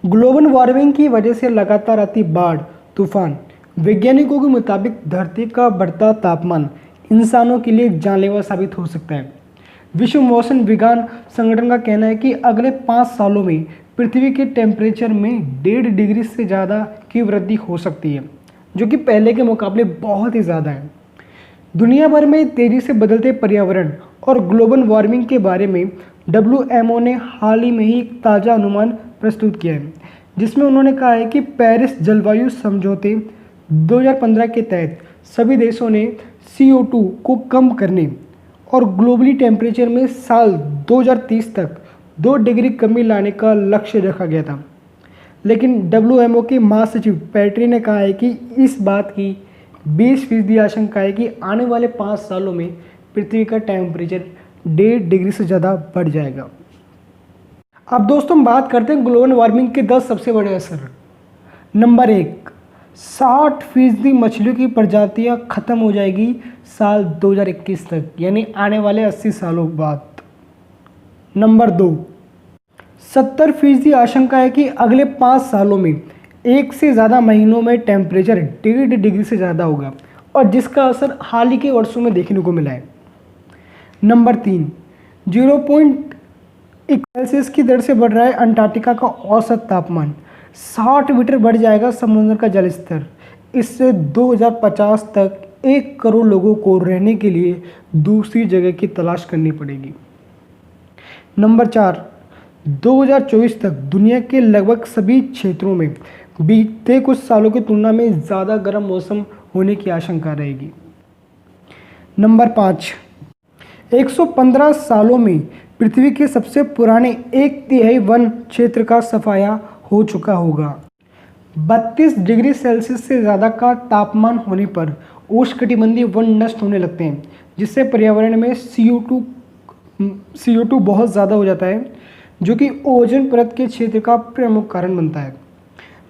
Global warming की वजह से लगातार आती बाढ़, तूफान। वैज्ञानिकों के मुताबिक धरती का बढ़ता तापमान इंसानों के लिए जानलेवा साबित हो सकता है। विश्व मौसम विज्ञान संगठन का कहना है कि अगले 5 सालों में पृथ्वी के टेम्परेचर में 1.5 डिग्री से ज़्यादा की वृद्धि हो सकती है, जो कि पहले के मुकाबले बहुत ही ज़्यादा है। दुनिया भर में तेज़ी से बदलते पर्यावरण और ग्लोबल वार्मिंग के बारे में WMO ने हाल ही में ही एक ताज़ा अनुमान प्रस्तुत किया है, जिसमें उन्होंने कहा है कि पेरिस जलवायु समझौते 2015 के तहत सभी देशों ने CO2 को कम करने और ग्लोबली टेम्परेचर में साल 2030 तक 2 डिग्री कमी लाने का लक्ष्य रखा गया था। लेकिन WMO के महासचिव पैट्री ने कहा है कि इस बात की 20% आशंका है कि आने वाले 5 सालों में पृथ्वी का टेम्परेचर 1.5 डिग्री से ज़्यादा बढ़ जाएगा। अब दोस्तों हम बात करते हैं ग्लोबल वार्मिंग के 10 सबसे बड़े असर। नंबर 1, 60% मछलियों की प्रजातियां खत्म हो जाएगी साल 2021 तक, यानी आने वाले 80 सालों बाद। नंबर 2, 70% आशंका है कि अगले 5 सालों में 1 से ज़्यादा महीनों में टेम्परेचर 1.5 डिग्री से ज़्यादा होगा, और जिसका असर हाल ही के वर्षों में देखने को मिला है। नंबर 3, 0.1 सेल्सियस की दर से बढ़ रहा है अंटार्कटिका का औसत तापमान। 60 मीटर बढ़ जाएगा समुद्र का जल स्तर। इससे 2050 तक 1 करोड़ लोगों को रहने के लिए दूसरी जगह की तलाश करनी पड़ेगी। नंबर 4, 2024 तक दुनिया के लगभग सभी क्षेत्रों में बीते कुछ सालों की तुलना में ज़्यादा गर्म मौसम होने की आशंका रहेगी। नंबर 5, 115 सालों में पृथ्वी के सबसे पुराने 1/3 वन क्षेत्र का सफाया हो चुका होगा। 32 डिग्री सेल्सियस से ज़्यादा का तापमान होने पर उष्णकटिबंधीय वन नष्ट होने लगते हैं, जिससे पर्यावरण में CO2 बहुत ज़्यादा हो जाता है, जो कि ओजोन परत के क्षेत्र का प्रमुख कारण बनता है।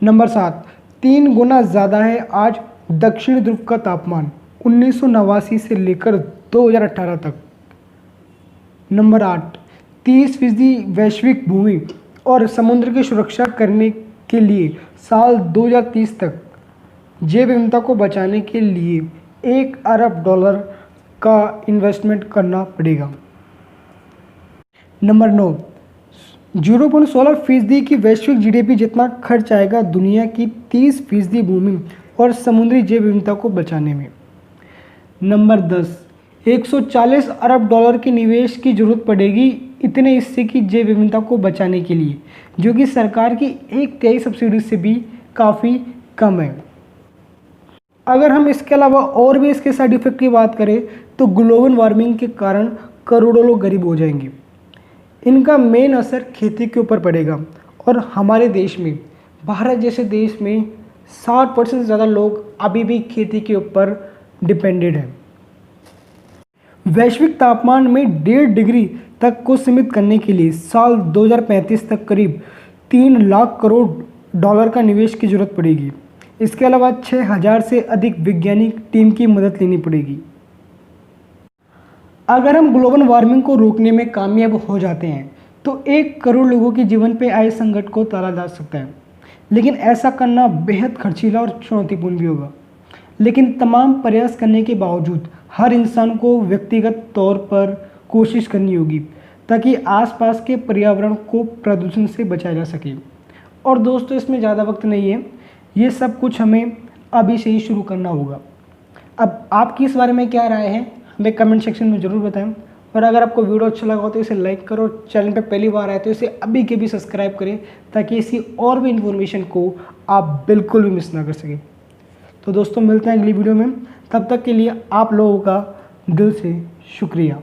नंबर 7, 3 गुना ज़्यादा है आज दक्षिण ध्रुव का तापमान 1989 से लेकर 2018 तक। नंबर 8, 30% वैश्विक भूमि और समुद्र की सुरक्षा करने के लिए साल 2030 तक जैव विविधता को बचाने के लिए $1 अरब का इन्वेस्टमेंट करना पड़ेगा। नंबर 9, 0.16% की वैश्विक GDP जितना खर्च आएगा दुनिया की 30% भूमि और समुद्री जैव विविधता को बचाने में। नंबर 10, $140 अरब के निवेश की जरूरत पड़ेगी इतने हिस्से की जैव विविधता को बचाने के लिए, जो कि सरकार की 1/3 सब्सिडी से भी काफ़ी कम है। अगर हम इसके अलावा और भी इसके साइड इफेक्ट की बात करें तो ग्लोबल वार्मिंग के कारण करोड़ों लोग गरीब हो जाएंगे। इनका मेन असर खेती के ऊपर पड़ेगा, और हमारे देश में, भारत जैसे देश में 60% से ज़्यादा लोग अभी भी खेती के ऊपर डिपेंडेंट हैं। वैश्विक तापमान में 1.5 डिग्री तक को सीमित करने के लिए साल 2035 तक करीब $3 लाख करोड़ का निवेश की जरूरत पड़ेगी। इसके अलावा 6000 से अधिक वैज्ञानिक टीम की मदद लेनी पड़ेगी। अगर हम ग्लोबल वार्मिंग को रोकने में कामयाब हो जाते हैं तो 1 करोड़ लोगों के जीवन पे आए संकट को टाला जा सकता है, लेकिन ऐसा करना बेहद खर्चीला और चुनौतीपूर्ण भी होगा। लेकिन तमाम प्रयास करने के बावजूद हर इंसान को व्यक्तिगत तौर पर कोशिश करनी होगी ताकि आसपास के पर्यावरण को प्रदूषण से बचाया जा सके। और दोस्तों, इसमें ज़्यादा वक्त नहीं है, ये सब कुछ हमें अभी से ही शुरू करना होगा। अब आपकी इस बारे में क्या राय है हमें कमेंट सेक्शन में ज़रूर बताएं, और अगर आपको वीडियो अच्छा लगा हो तो इसे लाइक करो, चैनल पर पहली बार आए तो इसे अभी के भी सब्सक्राइब करें ताकि इसी और भी इन्फॉर्मेशन को आप बिल्कुल भी मिस ना कर सकें। तो दोस्तों, मिलते हैं अगली वीडियो में, तब तक के लिए आप लोगों का दिल से शुक्रिया।